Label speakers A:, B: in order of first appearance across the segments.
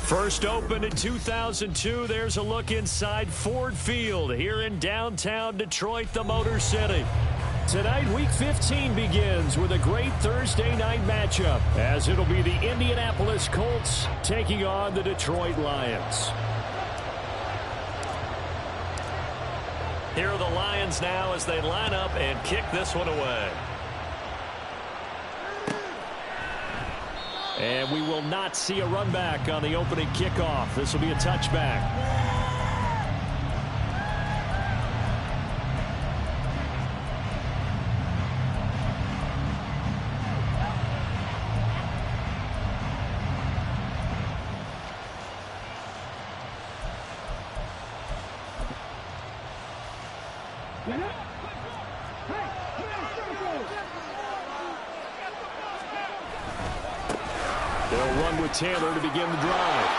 A: First opened in 2002, there's a look inside Ford Field here in downtown Detroit, the Motor City. Tonight, Week 15 begins with a great Thursday night matchup, as it'll be the Indianapolis Colts taking on the Detroit Lions. Here are the Lions now as they line up and kick this one away. And we will not see a run back on the opening kickoff. This will be a touchback. They'll run with Taylor to begin the drive.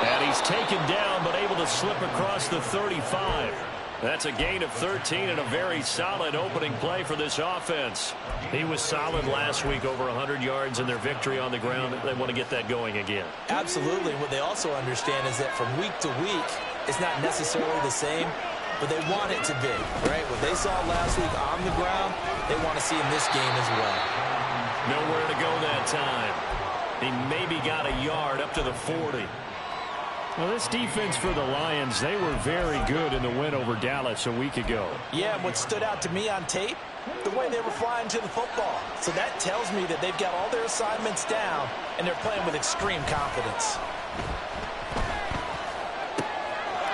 A: And he's taken down but able to slip across the 35. That's a gain of 13 and a very solid opening play for this offense. He was solid last week, over 100 yards in their victory on the ground. They want to get that going again.
B: Absolutely. What they also understand is that from week to week, it's not necessarily the same, but they want it to be, right? What they saw last week on the ground, they want to see in this game as well.
A: Nowhere to go that time. He maybe got a yard up to the 40. Well, this defense for the Lions, they were very good in the win over Dallas a week ago.
B: Yeah, and what stood out to me on tape, the way they were flying to the football. So that tells me that they've got all their assignments down, and they're playing with extreme confidence.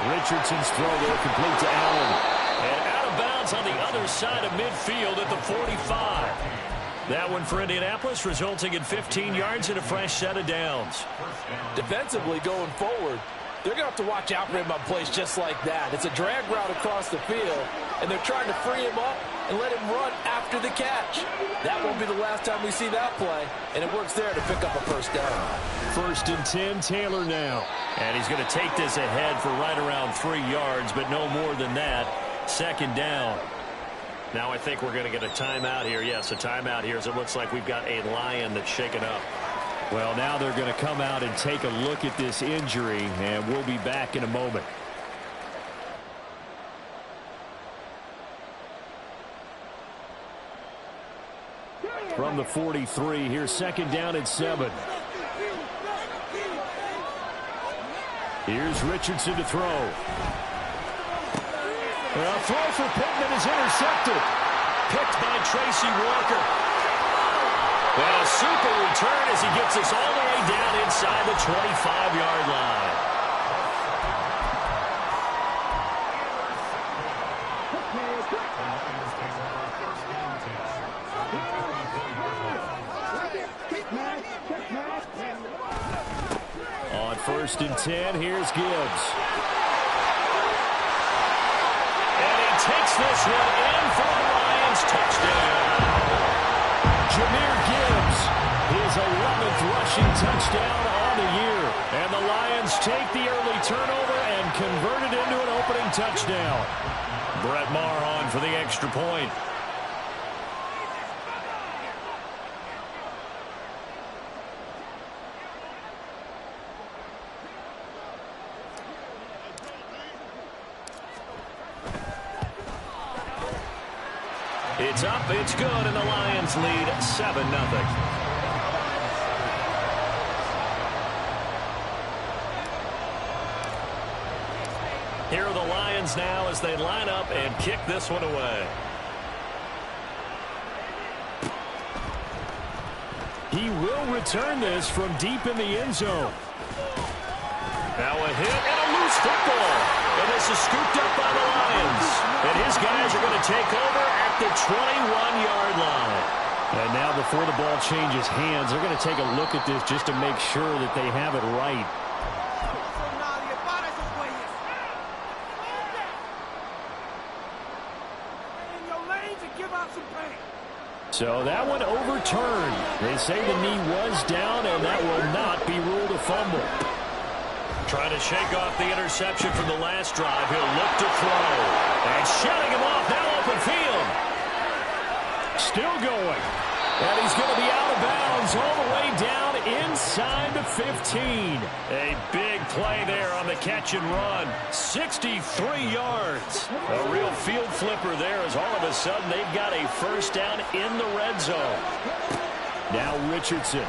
A: Richardson's throw there complete to Allen. And out of bounds on the other side of midfield at the 45. That one for Indianapolis, resulting in 15 yards and a fresh set of downs.
C: Defensively going forward, they're going to have to watch out for him on plays just like that. It's a drag route across the field, and they're trying to free him up and let him run after the catch. That won't be the last time we see that play, and it works there to pick up a first down.
A: First and 10, Taylor now. And he's going to take this ahead for right around 3 yards, but no more than that. Second down. Now I think we're going to get a timeout here. Yes, a timeout here as it looks like we've got a Lion that's shaken up. Well, now they're going to come out and take a look at this injury, and we'll be back in a moment. From the 43, here's second down and 7. Here's Richardson to throw. A throw for Pittman is intercepted. Picked by Tracy Walker. And a super return as he gets us all the way down inside the 25-yard line. On first and 10, here's Gibbs. Takes this one in for the Lions. Touchdown. Jahmyr Gibbs, his 11th rushing touchdown on the year. And the Lions take the early turnover and convert it into an opening touchdown. Brett Maher on for the extra point. It's up, it's good, and the Lions lead 7-0. Here are the Lions now as they line up and kick this one away. He will return this from deep in the end zone. Now a hit and a loose football. And this is scooped up by the Lions. And his guys are going to take over at the 21-yard line. And now before the ball changes hands, they're going to take a look at this just to make sure that they have it right. So that one overturned. They say the knee was down, and that will not be ruled a fumble. Trying to shake off the interception from the last drive. He'll look to throw. And shutting him off, now open field. Still going. And he's going to be out of bounds all the way down inside inside the 15. A big play there on the catch and run. 63 yards. A real field flipper there as all of a sudden they've got a first down in the red zone. Now Richardson. And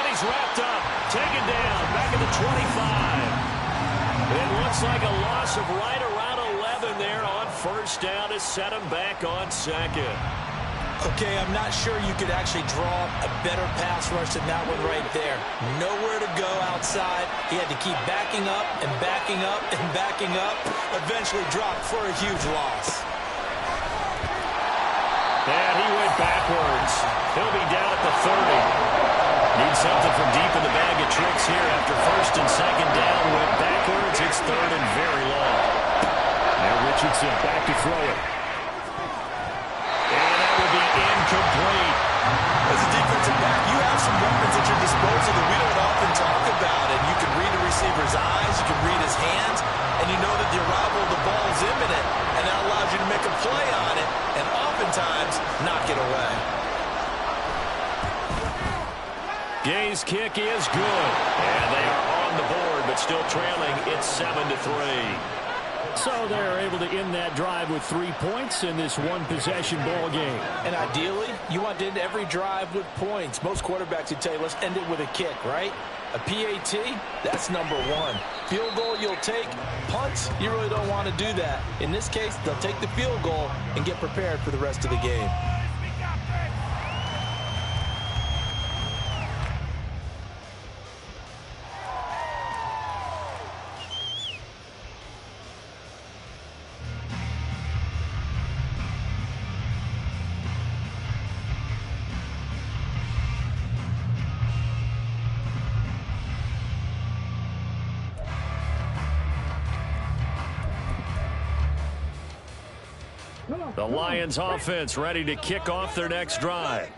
A: he's wrapped up. Taken down. Back at the 25. It looks like a loss of right around 11 there on first down to set him back on second.
B: Okay, I'm not sure you could actually draw a better pass rush than that one right there. Nowhere to go outside. He had to keep backing up and backing up and backing up. Eventually dropped for a huge loss.
A: And he went backwards. He'll be down at the 30. Needs something from deep in the bag of tricks here after first and second down. Went backwards. It's third and very long. Now Richardson back to throw it. Incomplete.
B: As a defensive back, you have some weapons at your disposal that we don't often talk about. And you can read a receiver's eyes, you can read his hands, and you know that the arrival of the ball is imminent. And that allows you to make a play on it and oftentimes knock it away.
A: Gay's kick is good. And they are on the board, but still trailing. It's 7-3. So they're able to end that drive with 3 points in this one-possession ball game.
C: And ideally, you want to end every drive with points. Most quarterbacks would tell you, let's end it with a kick, right? A PAT, that's number one. Field goal you'll take. Punts, you really don't want to do that. In this case, they'll take the field goal and get prepared for the rest of the game.
A: The Lions offense ready to kick off their next drive.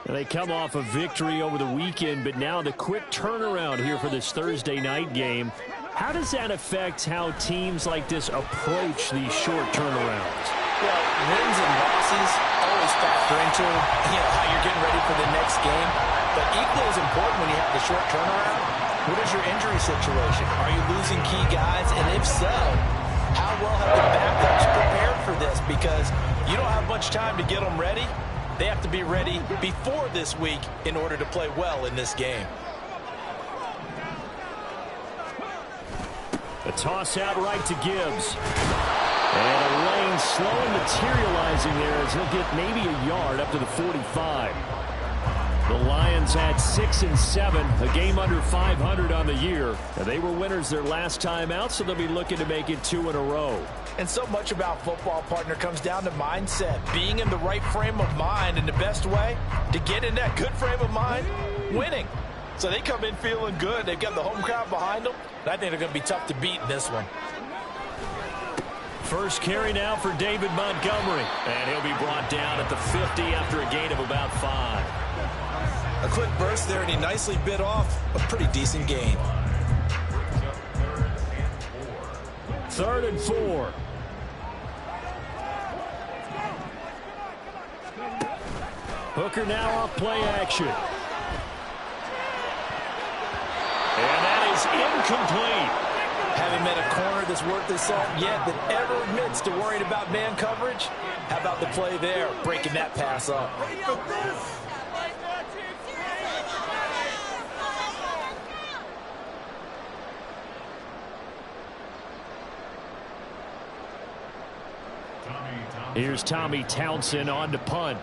A: They come off a victory over the weekend, but now the quick turnaround here for this Thursday night game. How does that affect how teams like this approach these short turnarounds?
C: Well, wins and losses always factor into how you're getting ready for the next game. But equally as important when you have the short turnaround, what is your injury situation? Are you losing key guys? And if so, how well have the backups prepared for this? Because you don't have much time to get them ready. They have to be ready before this week in order to play well in this game.
A: A toss out right to Gibbs. And a lane slowly materializing there as he'll get maybe a yard up to the 45. The Lions had 6 and 7, a game under 500 on the year. And they were winners their last time out, so they'll be looking to make it 2 in a row.
C: And so much about football, partner, comes down to mindset. Being in the right frame of mind, and the best way to get in that good frame of mind, winning. So they come in feeling good. They've got the home crowd behind them. And I think they're going to be tough to beat in this one.
A: First carry now for David Montgomery. And he'll be brought down at the 50 after a gain of about 5.
B: A quick burst there, and he nicely bit off a pretty decent gain.
A: 3rd and 4. Hooker now off play action. And that is incomplete.
C: Haven't met a corner that's worth his salt yet that ever admits to worrying about man coverage. How about the play there, breaking that pass up?
A: Here's Tommy Townsend on to punt.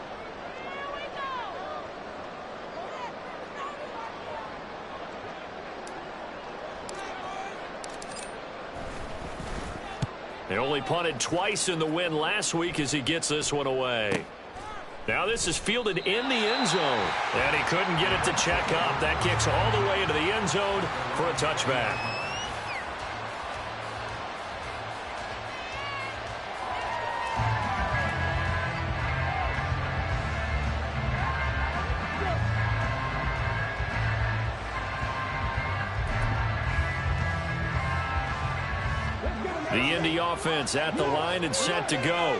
A: They only punted twice in the win last week as he gets this one away. Now this is fielded in the end zone. And he couldn't get it to check up. That kicks all the way into the end zone for a touchback. The Indy offense at the line and set to go.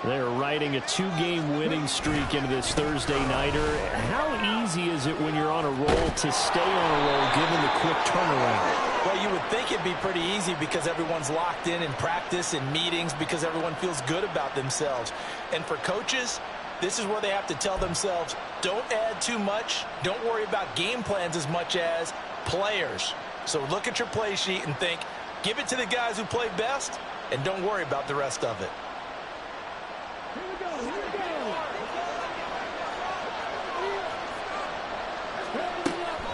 A: They're riding a 2-game winning streak into this Thursday nighter. How easy easy is it when you're on a roll to stay on a roll given the quick turnaround?
C: Well, you would think it'd be pretty easy because everyone's locked in practice and meetings because everyone feels good about themselves. And for coaches, this is where they have to tell themselves, don't add too much. Don't worry about game plans as much as players. So look at your play sheet and think, give it to the guys who play best, and don't worry about the rest of it.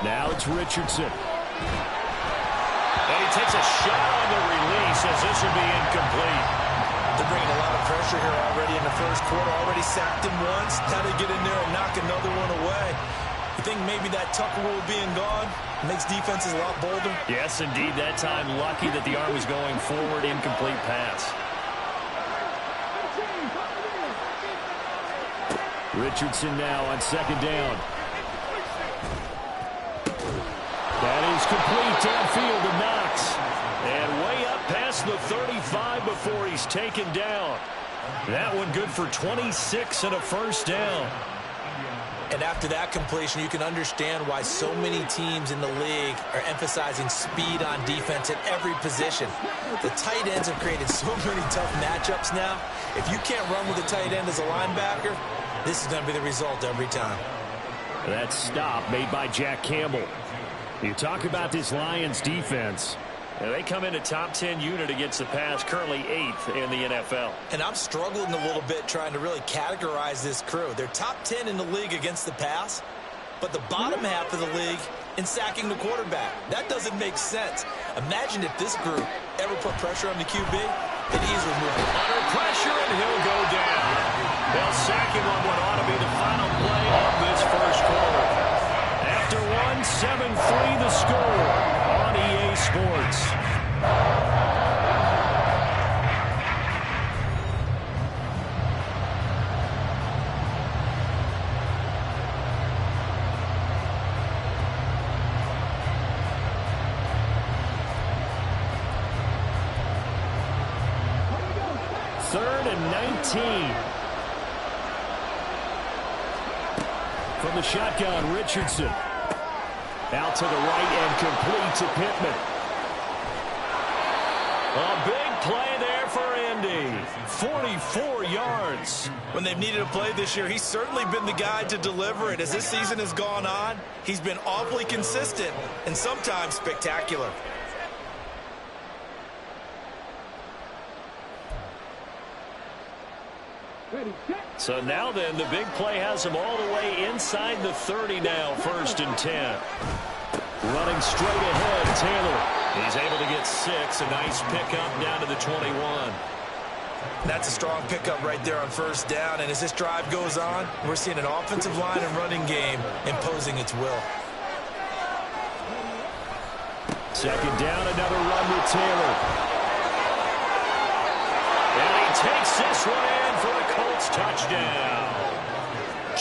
A: Now it's Richardson. And he takes a shot on the release as this will be incomplete.
B: They're bringing a lot of pressure here already in the first quarter. Already sacked him once. Now they get in there and knock another one away. You think maybe that Tucker rule being gone makes defenses a lot bolder?
A: Yes, indeed. That time lucky that the arm was going forward. Incomplete pass. Richardson now on second down. That is complete downfield to Knox. And way up past the 35 before he's taken down. That one good for 26 and a first down.
B: And after that completion, you can understand why so many teams in the league are emphasizing speed on defense at every position. The tight ends have created so many tough matchups now. If you can't run with a tight end as a linebacker, this is going to be the result every time.
A: That stop made by Jack Campbell. You talk about this Lions defense. They come in a top 10 unit against the pass, currently 8th in the NFL.
B: And I'm struggling a little bit trying to really categorize this crew. They're top 10 in the league against the pass, but the bottom half of the league in sacking the quarterback. That doesn't make sense. Imagine if this group ever put pressure on the QB, they'd easily move him.
A: Under pressure, and he'll go down. They'll sack him on what ought to be the final play of this first quarter. After 7-3 the score on EA Sports. Third and 19. From the shotgun, Richardson. Out to the right and complete to Pittman. A big play there for Indy. 44 yards.
B: When they've needed a play this year, he's certainly been the guy to deliver it. As this season has gone on, he's been awfully consistent and sometimes spectacular.
A: So now then, the big play has him all the way inside the 30 now, 1st and 10. Running straight ahead, Taylor. He's able to get 6. A nice pickup down to the 21.
B: That's a strong pickup right there on first down. And as this drive goes on, we're seeing an offensive line and running game imposing its will.
A: Second down, another run with Taylor. And he takes this one in for a Colts touchdown.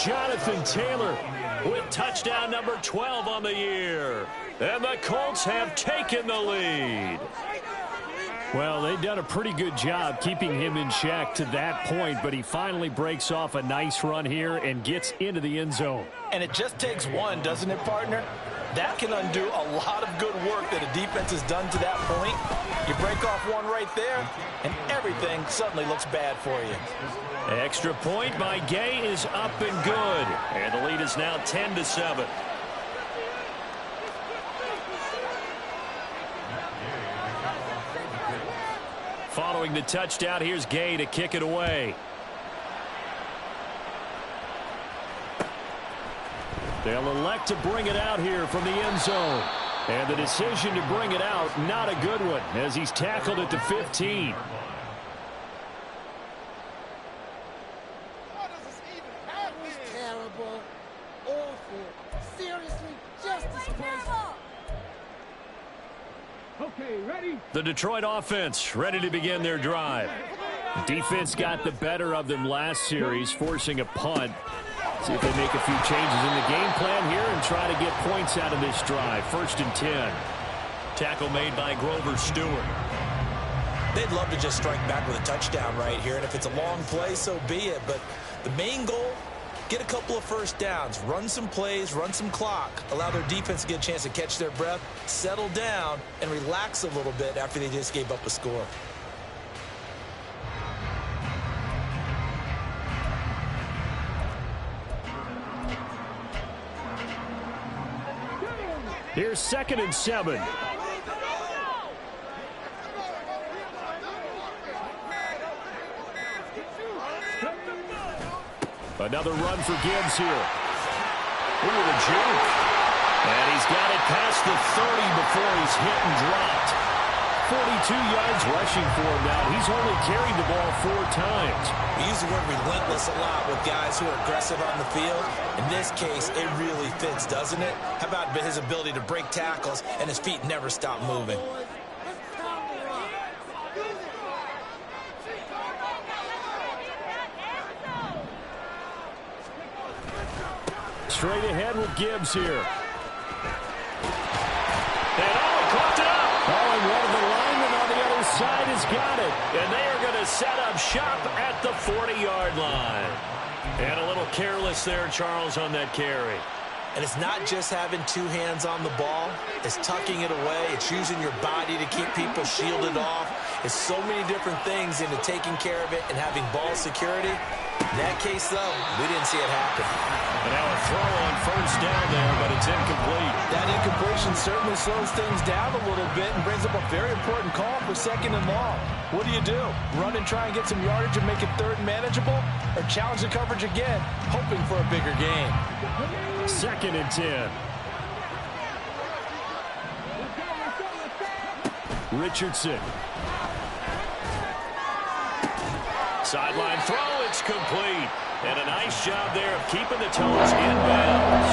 A: Jonathan Taylor with touchdown number 12 on the year. And the Colts have taken the lead. Well, they've done a pretty good job keeping him in check to that point, but he finally breaks off a nice run here and gets into the end zone.
C: And it just takes one, doesn't it, partner? That can undo a lot of good work that a defense has done to that point. You break off one right there, and everything suddenly looks bad for you.
A: Extra point by Gay is up and good. And the lead is now 10-7. Following the touchdown, here's Gay to kick it away. They'll elect to bring it out here from the end zone. And the decision to bring it out, not a good one, as he's tackled at the 15.
D: Terrible, awful, seriously, just disgraceful.
E: Okay, ready?
A: The Detroit offense ready to begin their drive. Defense got the better of them last series, forcing a punt. See if they make a few changes in the game plan here and try to get points out of this drive. 1st and 10. Tackle made by Grover Stewart.
B: They'd love to just strike back with a touchdown right here, and if it's a long play, so be it. But the main goal get a couple of first downs, run some plays, run some clock, allow their defense to get a chance to catch their breath, settle down, and relax a little bit after they just gave up a score.
A: Here's 2nd and 7. Another run for Gibbs here. Ooh, the juke. And he's got it past the 30 before he's hit and dropped. 42 yards rushing for him now. He's only carried the ball 4 times.
B: We use the word relentless a lot with guys who are aggressive on the field. In this case, it really fits, doesn't it? How about his ability to break tackles and his feet never stop moving?
A: Straight ahead with Gibbs here. And he caught it up. Oh, and one of the linemen on the other side has got it. And they are going to set up shop at the 40-yard line. And a little careless there, Charles, on that carry.
B: And it's not just having 2 hands on the ball. It's tucking it away. It's using your body to keep people shielded off. It's so many different things into taking care of it and having ball security. In that case, though, we didn't see it happen.
A: And now a throw on first down there, but it's incomplete.
C: That incompletion certainly slows things down a little bit and brings up a very important call for 2nd and long. What do? Run and try and get some yardage and make it 3rd and manageable? Or challenge the coverage again, hoping for a bigger gain?
A: 2nd and 10. Richardson. Sideline throw, it's complete. And a nice job there of keeping the toes in bounds.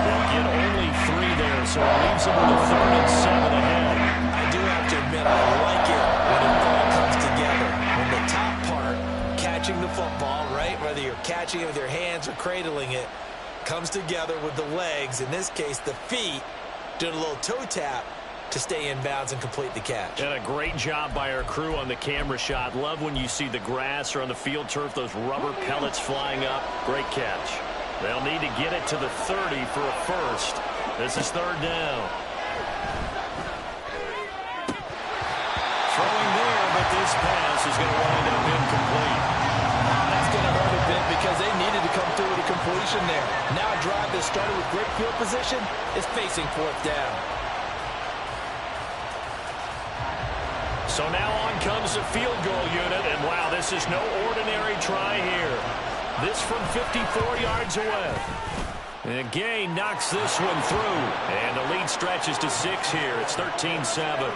A: They'll get only 3 there, so it leaves them with a 3rd and 7 ahead.
B: I do have to admit, I like it when it all comes together. When the top part, catching the football, right, whether you're catching it with your hands or cradling it, comes together with the legs, in this case the feet, doing a little toe tap to stay in bounds and complete the catch.
A: And a great job by our crew on the camera shot. Love when you see the grass or on the field turf, those rubber pellets flying up. Great catch. They'll need to get it to the 30 for a first. This is 3rd down. Throwing there, but this pass is going to wind up incomplete.
C: That's going to hurt a bit because they needed to come through with a completion there. Now a drive that started with great field position is facing 4th down.
A: So now on comes the field goal unit, and wow, this is no ordinary try here. This from 54 yards away. And Gay knocks this one through, and the lead stretches to 6 here. It's 13-7.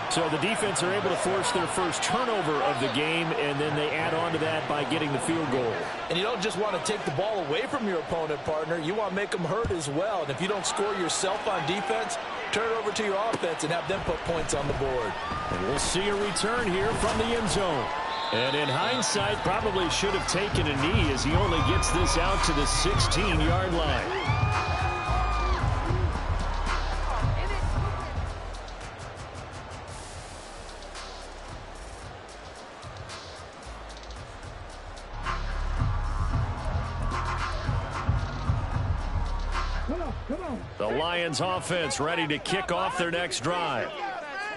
A: So the defense are able to force their first turnover of the game, and then they add on to that by getting the field goal.
C: And you don't just want to take the ball away from your opponent, partner. You want to make them hurt as well. And if you don't score yourself on defense, turn it over to your offense and have them put points on the board.
A: And we'll see a return here from the end zone. And in hindsight, probably should have taken a knee as he only gets this out to the 16-yard line. The Lions offense ready to kick off their next drive.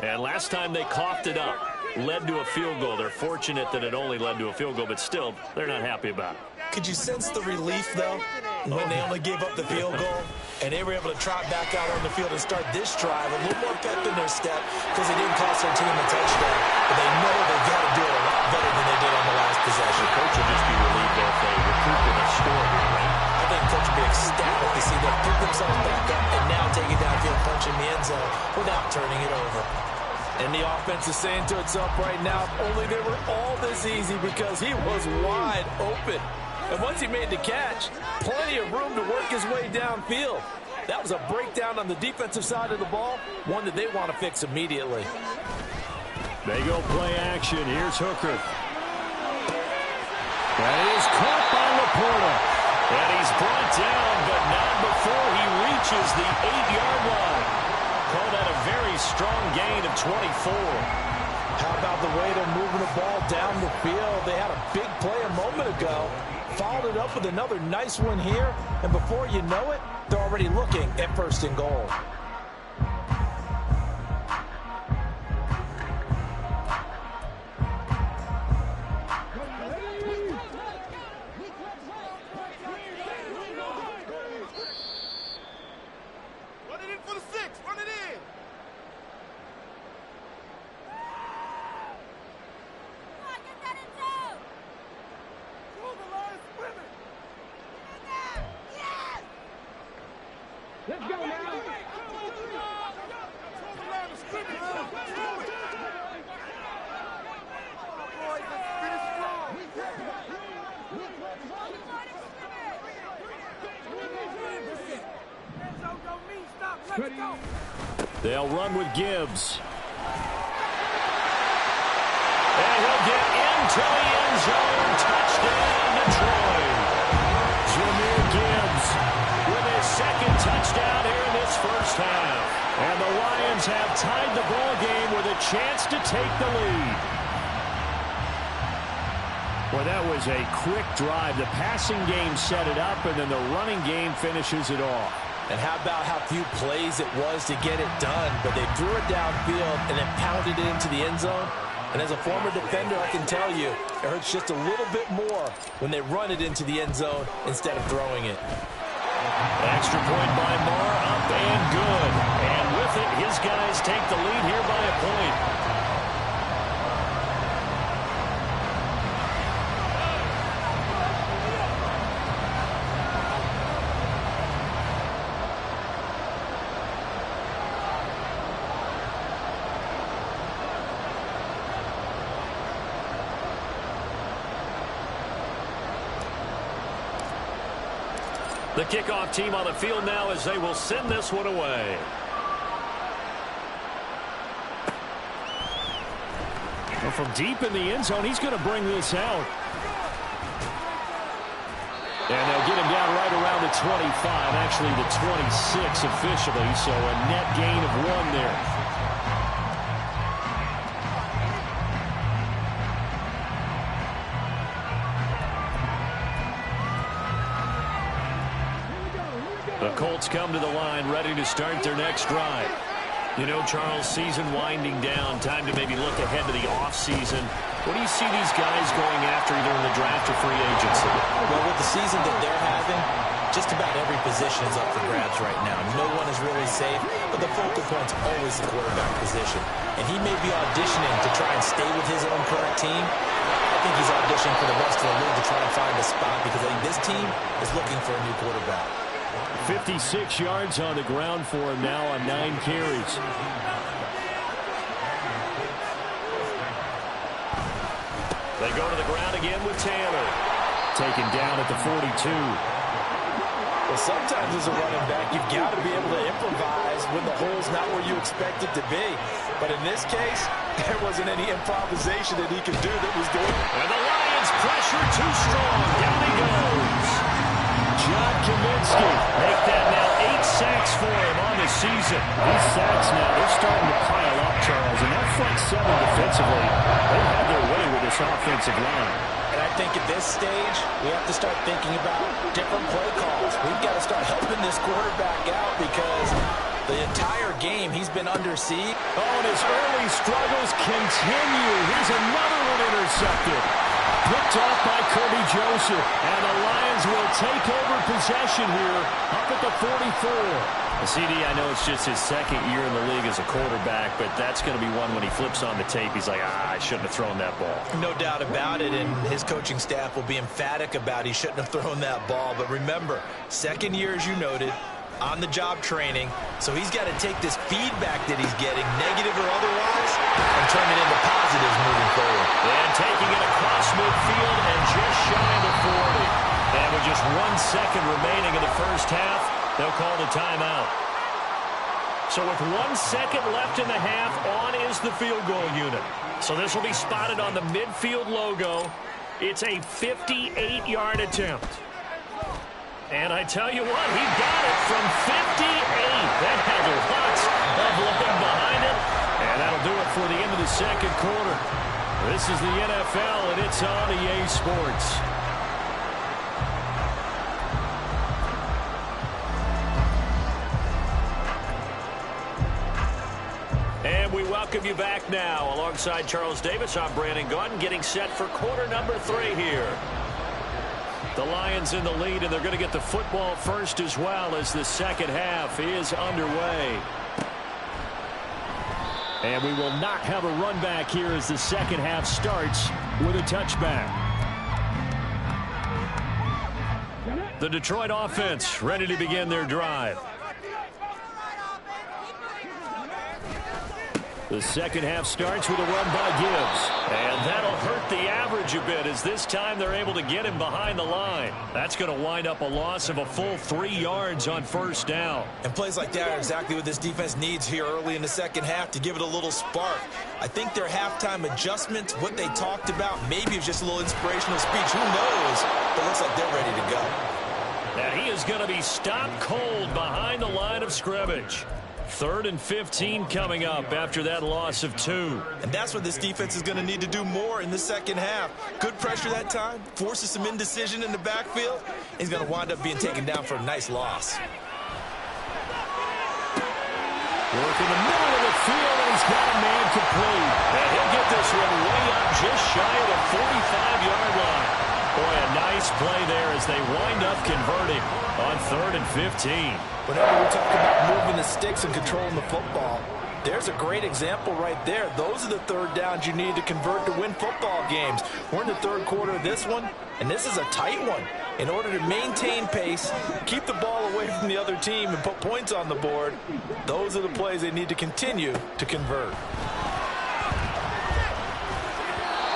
A: And last time they coughed it up, led to a field goal. They're fortunate that it only led to a field goal, but still, they're not happy about it.
B: Could you sense the relief, though, when they only gave up the field goal and they were able to trot back out on the field and start this drive, a little more pep in their step because they didn't cost their team a touchdown, but they know they've got to do it a lot better than they did on the last possession.
A: The coach will just be relieved if they recoup in a score here, right?
B: I think coach will be ecstatic to see them pick themselves back up and now take it downfield, punch in the end zone without turning it over.
C: And the offense is saying to itself right now, if only they were all this easy, because he was wide open. And once he made the catch, plenty of room to work his way downfield. That was a breakdown on the defensive side of the ball, one that they want to fix immediately.
A: They go play action. Here's Hooker. That is caught by Laporta. And he's brought down, but not before he reaches the 8-yard line. Call that a very strong gain of 24.
C: How about the way they're moving the ball down the field? They had a big play a moment ago. followed it up with another nice one here, and before you know it, they're already looking at 1st and goal.
D: Let's go now.
A: They'll run with Gibbs. And he'll get into the end zone. Touchdown, Detroit. Jahmyr Gibbs with his 2nd touchdown here in this first half. And the Lions have tied the ball game with a chance to take the lead. Well, that was a quick drive. The passing game set it up, and then the running game finishes it off.
C: And how about how few plays it was to get it done, but they threw it downfield and then pounded it into the end zone. And as a former defender, I can tell you, it hurts just a little bit more when they run it into the end zone instead of throwing it.
A: Extra point by Marr, up and good. And with it, his guys take the lead here by a point. The kickoff team on the field now as they will send this one away. Well, from deep in the end zone, he's going to bring this out. And they'll get him down right around the 25, actually the 26 officially, so a net gain of 1 there. The Colts come to the line, ready to start their next drive. You know, Charles, season winding down, time to maybe look ahead to the offseason. What do you see these guys going after either in the draft or free agency?
C: Well, with the season that they're having, just about every position is up for grabs right now. No one is really safe, but the focal point's always the quarterback position. And he may be auditioning to try and stay with his own current team. I think he's auditioning for the rest of the league to try and find a spot because I think this team is looking for a new quarterback.
A: 56 yards on the ground for him now on 9 carries. They go to the ground again with Taylor. Taken down at the 42.
C: Well, sometimes as a running back, you've got to be able to improvise when the hole's not where you expect it to be. But in this case, there wasn't any improvisation that he could do that was good.
A: And the Lions pressure too strong. Down he goes. John Kaminsky make that now 8 sacks for him on the season. These sacks now, they're starting to pile up, Charles. And that front 7 defensively, they've had their way with this offensive line.
C: And I think at this stage, we have to start thinking about different play calls. We've got to start helping this quarterback out because the entire game he's been under siege.
A: Oh, and his early struggles continue. Here's another one intercepted. Picked off by Kirby Joseph. And the Lions will take over possession here up at the 44. CD, I know it's just his 2nd year in the league as a quarterback, but that's going to be one when he flips on the tape, he's like, I shouldn't have thrown that ball.
C: No doubt about it, and his coaching staff will be emphatic about he shouldn't have thrown that ball. But remember, 2nd year, as you noted, on-the-job training, so he's got to take this feedback that he's getting, negative or otherwise, and turn it into positives moving forward.
A: And taking it across midfield and just shy of the 40. And with just 1 second remaining in the first half, they'll call the timeout. So with 1 second left in the half, on is the field goal unit. So this will be spotted on the midfield logo. It's a 58-yard attempt. And I tell you what, he got it from 58. That had lots of leg behind it. And that'll do it for the end of the second quarter. This is the NFL, and it's on EA Sports. we welcome you back now. Alongside Charles Davis, I'm Brandon Gaudin, getting set for quarter number 3 here. The Lions in the lead, and they're going to get the football first as well as the second half is underway. And we will not have a run back here as the second half starts with a touchback. The Detroit offense ready to begin their drive. The second half starts with a run by Gibbs. And that'll hurt the average a bit as this time they're able to get him behind the line. That's going to wind up a loss of a full 3 yards on first down.
B: And plays like that are exactly what this defense needs here early in the second half to give it a little spark. I think their halftime adjustment, what they talked about, maybe it's just a little inspirational speech. Who knows? But it looks like they're ready to go.
A: Now he is going to be stopped cold behind the line of scrimmage. 3rd and 15 coming up after that loss of 2.
B: And that's what this defense is going to need to do more in the second half. Good pressure that time, forces some indecision in the backfield. He's going to wind up being taken down for a nice loss.
A: Work in the middle of the field, and he's got a man complete. And he'll get this one way up just shy of the 45-yard line. Boy, a nice play there as they wind up converting on 3rd and 15.
C: Whenever we talk about moving the sticks and controlling the football, there's a great example right there. Those are the third downs you need to convert to win football games. We're in the third quarter of this one, and this is a tight one. In order to maintain pace, keep the ball away from the other team, and put points on the board, those are the plays they need to continue to convert.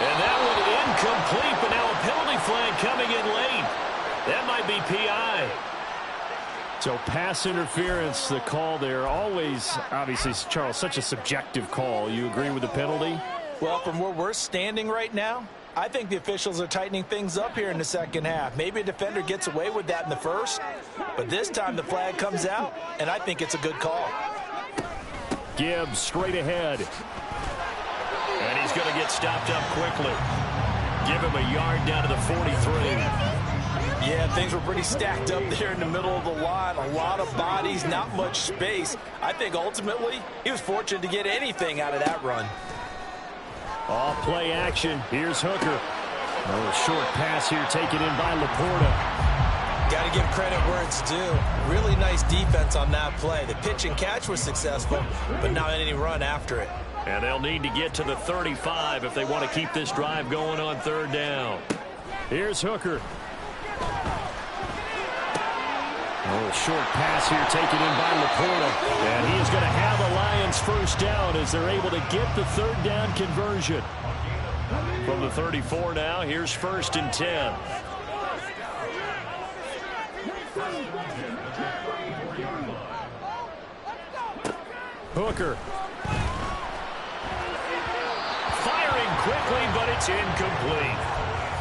A: And that one incomplete, but now a penalty flag coming in late. That might be PI. So pass interference, the call there, always, obviously, Charles, such a subjective call. You agree with the penalty?
C: Well, from where we're standing right now, I think the officials are tightening things up here in the second half. Maybe a defender gets away with that in the first, but this time the flag comes out, and I think it's a good call.
A: Gibbs straight ahead. And he's going to get stopped up quickly. Give him a yard down to the 43.
C: Yeah, things were pretty stacked up there in the middle of the line. A lot of bodies, not much space. I think ultimately he was fortunate to get anything out of that run.
A: Off play action. Here's Hooker. A short pass here taken in by Laporta.
B: Got to give credit where it's due. Really nice defense on that play. The pitch and catch was successful, but not any run after it.
A: And they'll need to get to the 35 if they want to keep this drive going on 3rd down. Here's Hooker. Short pass here taken in by Laporta. And he is going to have the Lions first down as they're able to get the 3rd down conversion. From the 34 now, here's 1st and 10. Hooker. Firing quickly, but it's incomplete.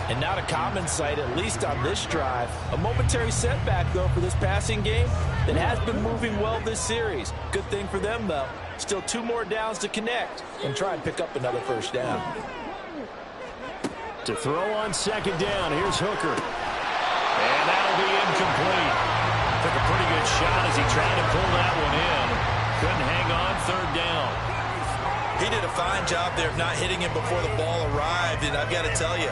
C: And not a common sight, at least on this drive. A momentary setback, though, for this passing game that has been moving well this series. Good thing for them, though. Still 2 more downs to connect and try and pick up another first down.
A: To throw on 2nd down, here's Hooker. And that'll be incomplete. Took a pretty good shot as he tried to pull that one in. Couldn't hang on 3rd down.
B: He did a fine job there of not hitting him before the ball arrived, and I've got to tell you,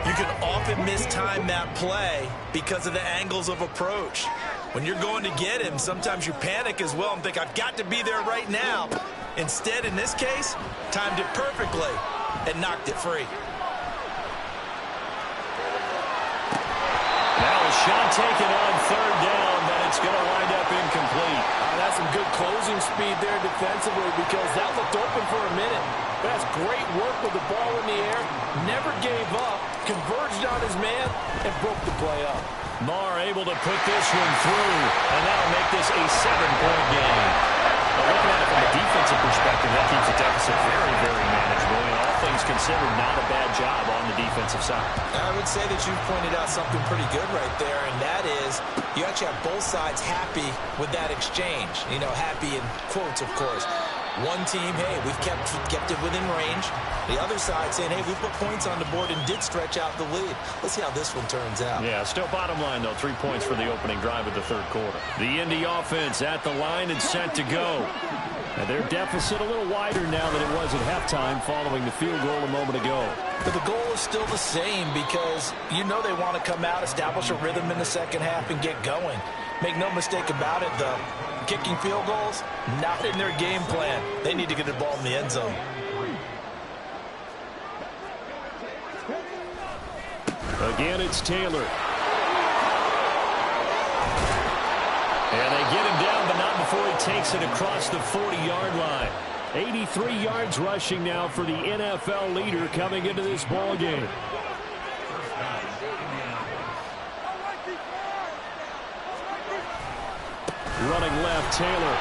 B: you can often mistime that play because of the angles of approach. When you're going to get him, sometimes you panic as well and think, I've got to be there right now. Instead, in this case, timed it perfectly and knocked it free.
A: Now a shot taken on 3rd down, but it's going to wind up incomplete.
C: That's some good closing speed there defensively because that looked open for a minute. But that's great work with the ball in the air. Never gave up, converged on his man, and broke the play up.
A: Maher able to put this one through, and that'll make this a 7-point game. But looking at it from a defensive perspective, that keeps the deficit very, very manageable. And all things considered, not a bad job on the defensive side.
B: I would say that you've pointed out something pretty good right there, and that is you actually have both sides happy with that exchange. You know, happy in quotes, of course. One team, hey, we've kept it within range. The other side saying, hey, we put points on the board and did stretch out the lead. Let's see how this one turns out.
A: Yeah, still bottom line, though, 3 points for the opening drive of the 3rd quarter. The Indy offense at the line and set to go. And their deficit a little wider now than it was at halftime following the field goal a moment ago.
C: But the goal is still the same because you know they want to come out, establish a rhythm in the second half, and get going. Make no mistake about it, though. Kicking field goals, not in their game plan. They need to get the ball in the end zone.
A: Again, it's Taylor. And they get him down, but not before he takes it across the 40-yard line. 83 yards rushing now for the NFL leader coming into this ball game. Running left, Taylor.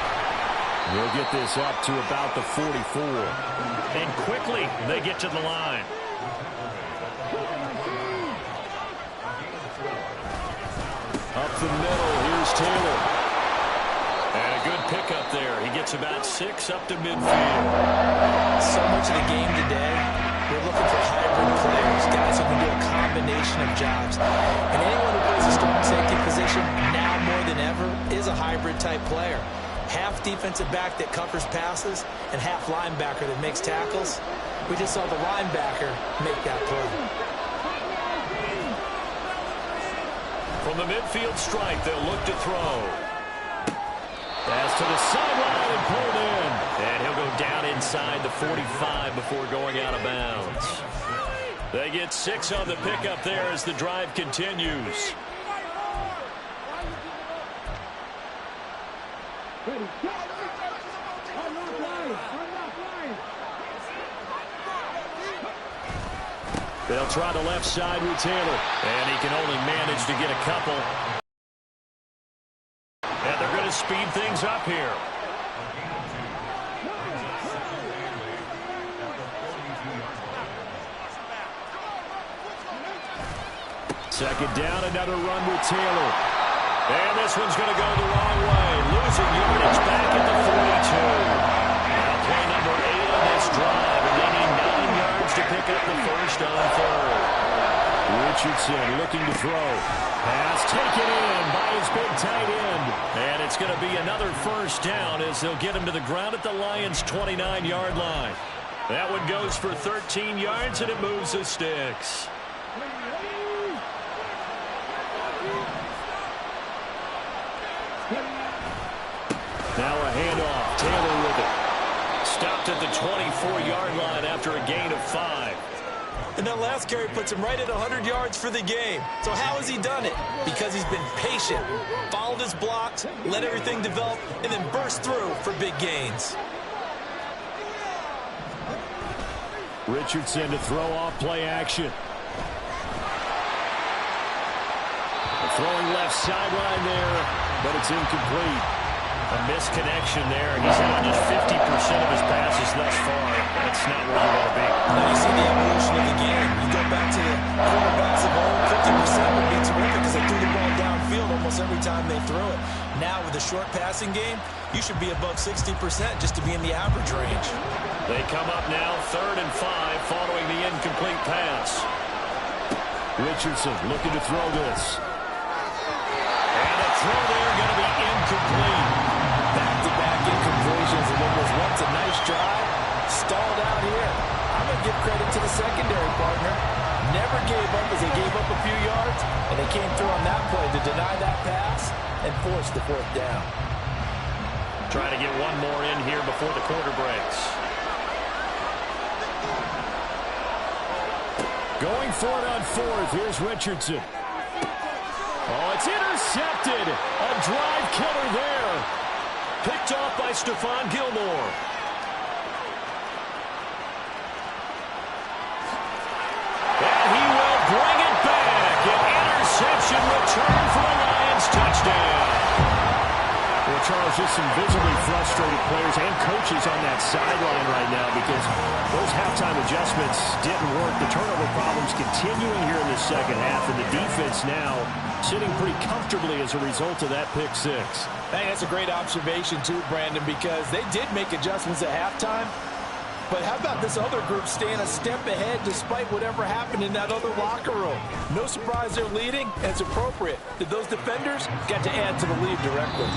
A: He'll get this up to about the 44. And quickly, they get to the line. Up the middle, here's Taylor. And a good pickup there. He gets about 6 up to midfield.
C: So much of the game today, we're looking for hybrid players, guys who can do a combination of jobs. And anyone who plays a strong safety position, now more than ever, is a hybrid-type player. Half defensive back that covers passes and half linebacker that makes tackles. We just saw the linebacker make that play.
A: From the midfield strike, they'll look to throw. Pass to the sideline and pulled in. And he'll go down inside the 45 before going out of bounds. They get 6 on the pickup there as the drive continues. They'll try the left side with Taylor. And he can only manage to get a couple. And they're going to speed things up here. Second down, another run with Taylor. And this one's going to go the wrong way. Losing yardage back at the 42. Now play number 8 on this drive. And they need 9 yards to pick up the first on third. Richardson looking to throw. Pass taken in by his big tight end. And it's going to be another first down as they'll get him to the ground at the Lions' 29-yard line. That one goes for 13 yards, and it moves the sticks. Now a handoff. Taylor with it. Stopped at the 24-yard line after a gain of 5.
C: And that last carry puts him right at 100 yards for the game. So how has he done it? Because he's been patient, followed his blocks, let everything develop, and then burst through for big gains.
A: Richardson to throw off play action. Throwing left sideline there, but it's incomplete. A misconnection there. He's had just 50% of his passes thus far. That's not where you want to be.
C: Now you see the evolution of the game. You go back to the quarterbacks of old, 50% would be terrific because they threw the ball downfield almost every time they threw it. Now with the short passing game, you should be above 60% just to be in the average range.
A: They come up now 3rd and 5 following the incomplete pass. Richardson looking to throw this. And a throw there going to be incomplete.
C: Back-to-back incompletions, and it was once a nice drive, stalled out here. I'm going to give credit to the secondary partner. Never gave up as they gave up a few yards, and they came through on that play to deny that pass and force the 4th down.
A: Trying to get one more in here before the quarter breaks. Going for it on 4th. Here's Richardson. Oh, it's intercepted. A drive killer there. Picked off by Stephon Gilmore. And he will bring it back. An interception return for a Lions touchdown. Well, Charles, just some visibly frustrated players and coaches on that sideline right now because those halftime adjustments didn't work. The turnover problems continuing here in the second half, and the defense now sitting pretty comfortably as a result of that pick 6.
C: I think that's a great observation, too, Brandon, because they did make adjustments at halftime. But how about this other group staying a step ahead despite whatever happened in that other locker room? No surprise they're leading, and it's appropriate that those defenders got to add to the lead directly.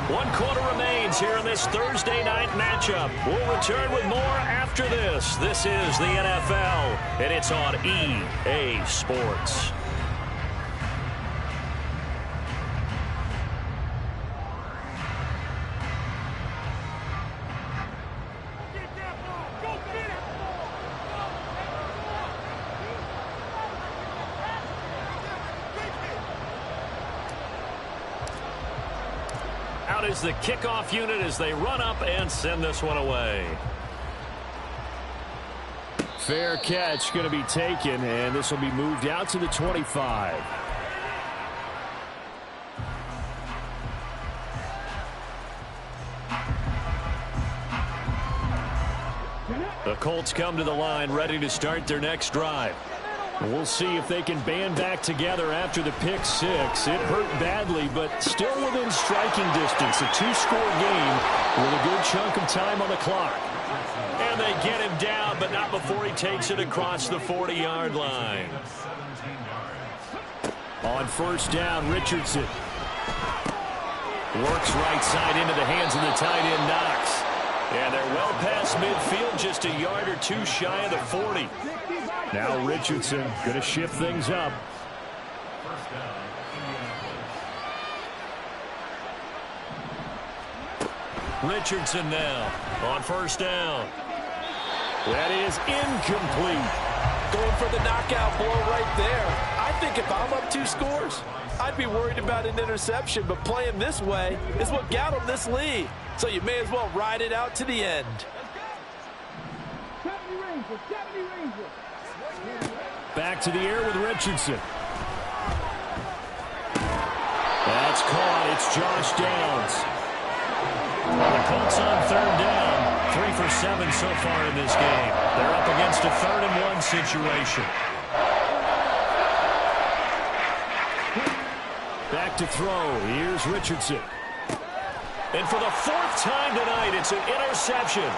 A: 1 quarter remains here in this Thursday night matchup. We'll return with more after this. This is the NFL, and it's on EA Sports. Out is the kickoff unit as they run up and send this one away. Fair catch going to be taken, and this will be moved out to the 25. The Colts come to the line ready to start their next drive. We'll see if they can band back together after the pick six. It hurt badly, but still within striking distance. A 2-score game with a good chunk of time on the clock. And they get him down, but not before he takes it across the 40-yard line. On first down, Richardson works right side into the hands of the tight end, Knox. And they're well past midfield, just a yard or two shy of the 40. Now Richardson going to shift things up. Richardson now on first down. That is incomplete.
C: Going for the knockout blow right there. I think if I'm up 2 scores, I'd be worried about an interception, but playing this way is what got him this lead. So you may as well ride it out to the end.
A: Back to the air with Richardson. That's caught. It's Josh Downs. The Colts on third down. 3 for 7 so far in this game. They're up against a 3rd-and-1 situation. Back to throw. Here's Richardson. And for the 4th time tonight, it's an interception.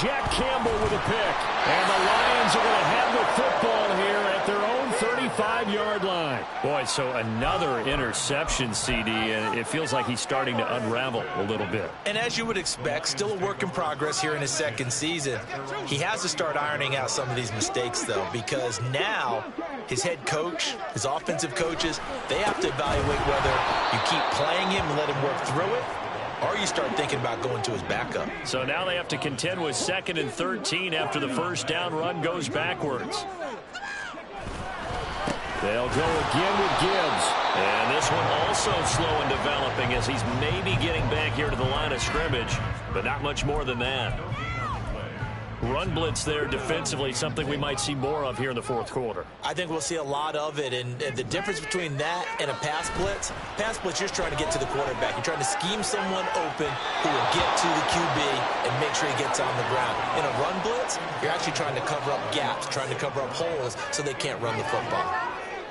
A: Jack Campbell with a pick. And the Lions are going to have the football here at their own 35-yard line. Boy, so another interception, CD, and it feels like he's starting to unravel a little bit.
B: And as you would expect, still a work in progress here in his 2nd season. He has to start ironing out some of these mistakes, though, because now his head coach, his offensive coaches, they have to evaluate whether you keep playing him and let him work through it, or you start thinking about going to his backup.
A: So now they have to contend with 2nd and 13 after the first down run goes backwards. They'll go again with Gibbs. And this one also slow in developing as he's maybe getting back here to the line of scrimmage, but not much more than that. Run blitz there defensively, something we might see more of here in the 4th quarter.
B: I think we'll see a lot of it, and the difference between that and a pass blitz, you're just trying to get to the quarterback. You're trying to scheme someone open who will get to the QB and make sure he gets on the ground. In a run blitz, you're actually trying to cover up gaps, trying to cover up holes so they can't run the football.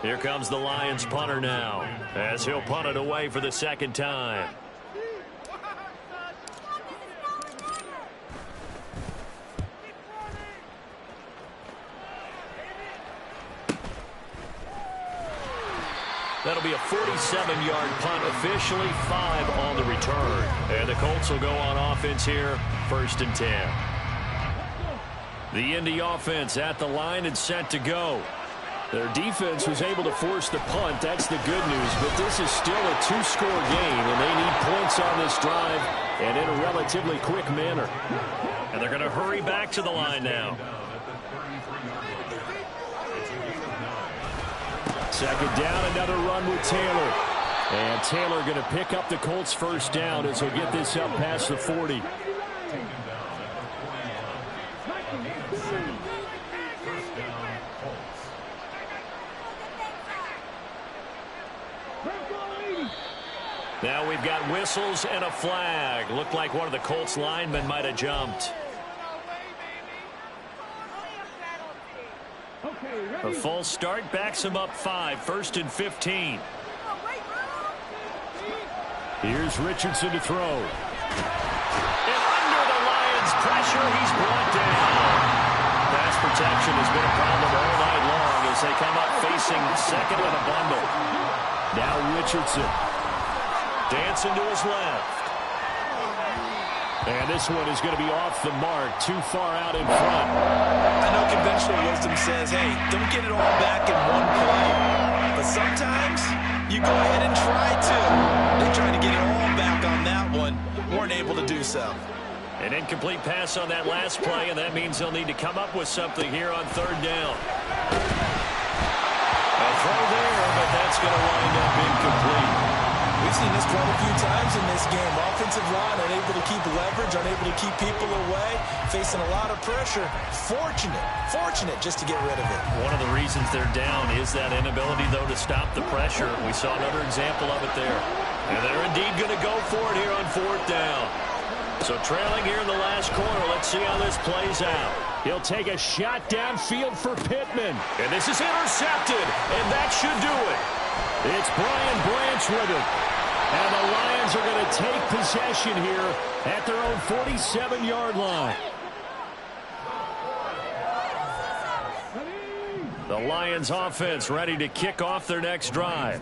A: Here comes the Lions punter now as he'll punt it away for the 2nd time. That'll be a 47-yard punt, officially 5 on the return. And the Colts will go on offense here, 1st and 10. The Indy offense at the line and set to go. Their defense was able to force the punt. That's the good news, but this is still a 2-score game, and they need points on this drive and in a relatively quick manner. And they're going to hurry back to the line now. 2nd down, another run with Taylor. And Taylor going to pick up the Colts' first down as he'll get this up past the 40. Now we've got whistles and a flag. Looked like one of the Colts linemen might have jumped. A false start backs him up 5, 1st and 15. Here's Richardson to throw. And under the Lions' pressure, he's brought down. Pass protection has been a problem all night long as they come up facing 2nd and a bundle. Now Richardson dancing to his left. And this one is going to be off the mark, too far out in front.
B: I know conventional wisdom says, hey, don't get it all back in one play. But sometimes you go ahead and try to. They tried to get it all back on that one. Weren't able to do so.
A: An incomplete pass on that last play, and that means they'll need to come up with something here on third down. A throw there, but that's going to wind up incomplete.
B: We've seen this quite a few times in this game. Offensive line unable to keep leverage, unable to keep people away, facing a lot of pressure. Fortunate just to get rid of it.
A: One of the reasons they're down is that inability, though, to stop the pressure. We saw another example of it there. And they're indeed going to go for it here on fourth down. So trailing here in the last quarter, let's see how this plays out. He'll take a shot downfield for Pittman. And this is intercepted, and that should do it. It's Brian Branch with it. And the Lions are going to take possession here at their own 47-yard line. The Lions offense ready to kick off their next drive.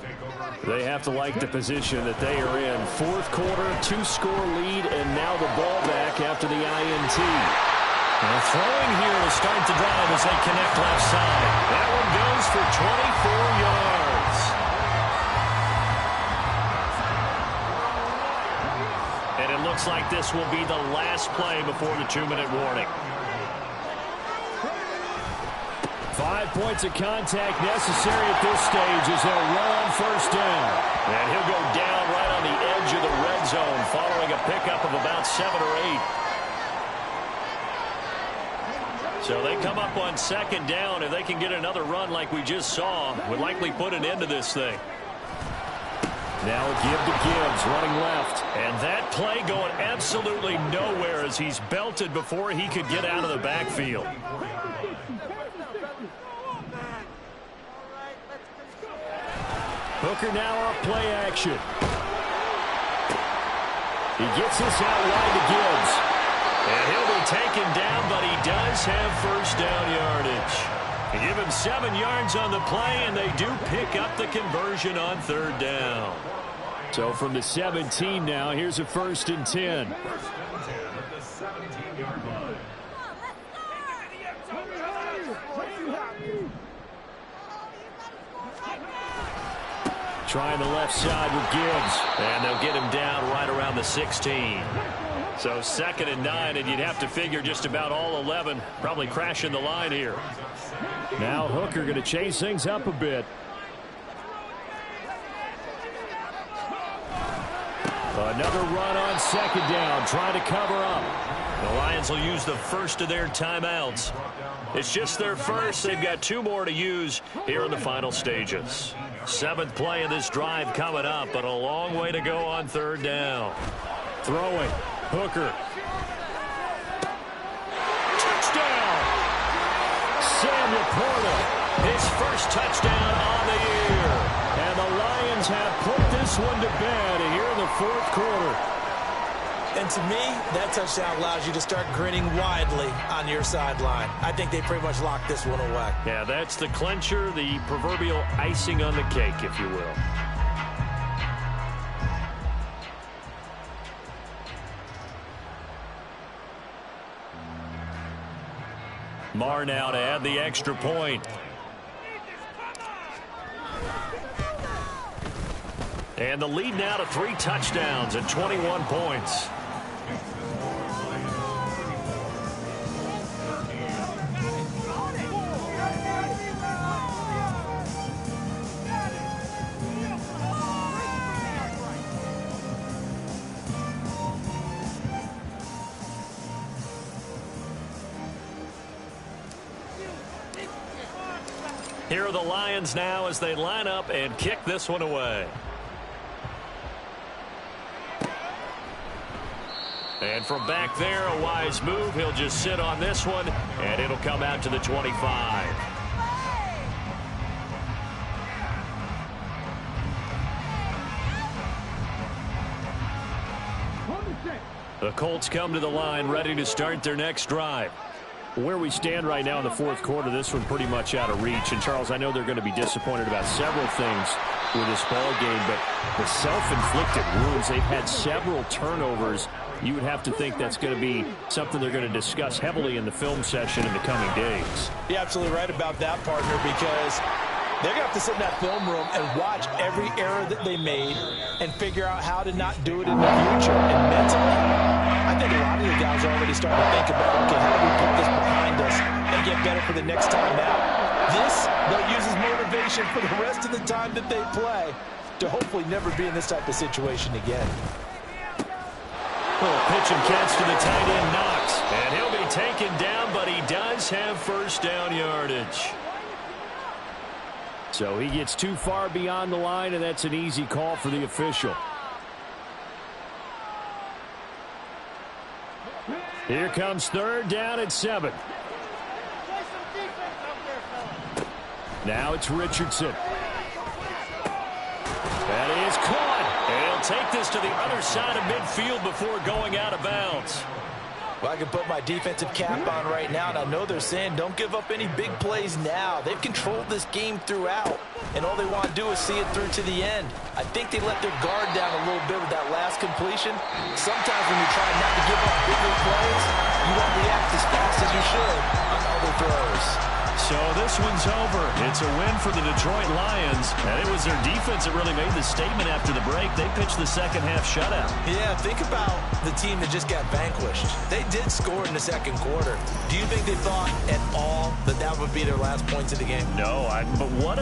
A: They have to like the position that they are in. Fourth quarter, 2-score lead, and now the ball back after the INT. And throwing here to start the drive as they connect left side. That one goes for 24 yards. And it looks like this will be the last play before the 2-minute warning. 5 points of contact necessary at this stage as they'll run on first down. And he'll go down right on the edge of the red zone following a pickup of about 7 or 8. So they come up on second down. If they can get another run like we just saw, would likely put an end to this thing. Now a give to Gibbs, running left. And that play going absolutely nowhere as he's belted before he could get out of the backfield. Hooker now off play action. He gets this out wide to Gibbs. And he'll be taken down, but he does have first down yardage. They give him 7 yards on the play, and they do pick up the conversion on third down. So from the 17 now, here's a 1st and 10. Trying the left side with Gibbs. And they'll get him down right around the 16. So 2nd and 9, and you'd have to figure just about all 11 probably crashing the line here. Now Hooker going to chase things up a bit. Another run on 2nd down, trying to cover up. The Lions will use the first of their timeouts. It's just their first. They've got 2 more to use here in the final stages. 7th play of this drive coming up, but a long way to go on third down. Throwing. Hooker. Touchdown! Sam Laporta, his first touchdown on the year. And the Lions have put this one to bed here in the 4th quarter.
B: And to me, that touchdown allows you to start grinning widely on your sideline. I think they pretty much locked this one away.
A: Yeah, that's the clincher, the proverbial icing on the cake, if you will. Marr now to add the extra point. And the lead now to 3 touchdowns and 21 points. Here are the Lions now as they line up and kick this one away. And from back there, a wise move. He'll just sit on this one, and it'll come out to the 25. The Colts come to the line, ready to start their next drive. Where we stand right now in the 4th quarter, this one pretty much out of reach. And, Charles, I know they're going to be disappointed about several things with this ball game, but the self-inflicted wounds, they've had several turnovers you would have to think that's going to be something they're going to discuss heavily in the film session in the coming days.
C: You're absolutely right about that, partner, because they're going to have to sit in that film room and watch every error that they made and figure out how to not do it in the future. And mentally, I think a lot of the guys are already starting to think about, okay, how do we put this behind us and get better for the next time out? This, they'll use as motivation for the rest of the time that they play to hopefully never be in this type of situation again.
A: Little pitch and catch to the tight end, Knox. And he'll be taken down, but he does have first down yardage. So he gets too far beyond the line, and that's an easy call for the official. Here comes third down at 7. Now it's Richardson. That is caught. And he'll take this to the other side of midfield before going out of bounds.
C: Well, I can put my defensive cap on right now, and I know they're saying don't give up any big plays now. They've controlled this game throughout, and all they want to do is see it through to the end. I think they let their guard down a little bit with that last completion. Sometimes when you're trying not to give up bigger plays, you won't react as fast as you should on other throws.
A: So this one's over. It's a win for the Detroit Lions, and it was their defense that really made the statement after the break. They pitched the second half shutout.
C: Yeah, think about the team that just got vanquished. They did score in the second quarter. Do you think they thought at all that that would be their last points of the game?
A: No, but what a